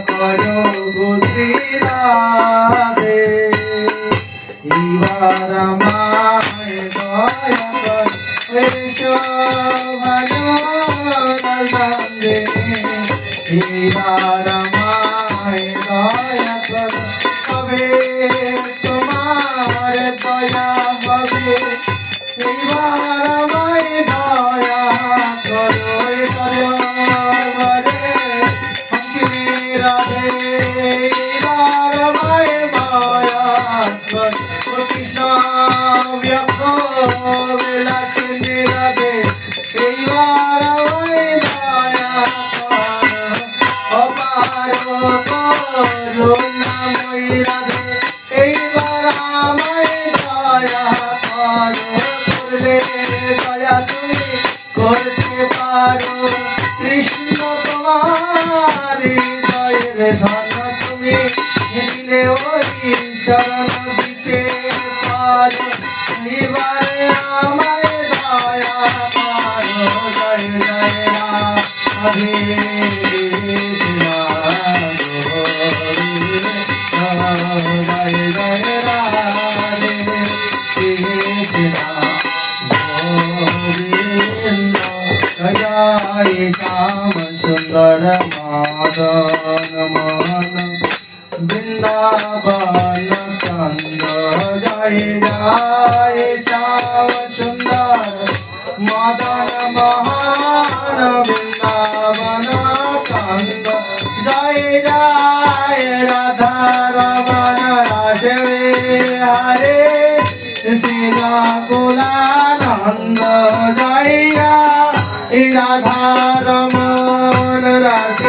করো গো শ্রী রাধে এবার আমায় দয়া কর শোভনন্দে এবার আমায় দয়া কর হবে তোমার দয়া হবে এবার আমায় দয়া করো রে রাধে এবার আমায় দয়া কর কৃষ্ণ ব্যক্ত বিলাসিনী রাধে এইবার আমায় দয়া কর অপার করুণাময়ী রাধে এইবার আমায় দয়া কর করলে দয়া তুমি করতে পারো কৃষ্ণ তোমার হৃদয়ের ধন তুমি দিলে ওই চরণ দিতে পারো এবারে আমায় দয়া করো জয় জয় রাধে জয় জয় রাধে কৃষ্ণ গোবিন্দ জয় শ্যাম সুন্দর মাদন মোহন বৃন্দাবন চন্দ্র জয় জয় শ্যাম সুন্দর মদন মোহন বৃন্দাবন চন্দ্র জয় জয় রাধা রমণ রাজ বিহারে শ্রী গোকুলানন্দ জয় জয় রাধা রমণ রাজ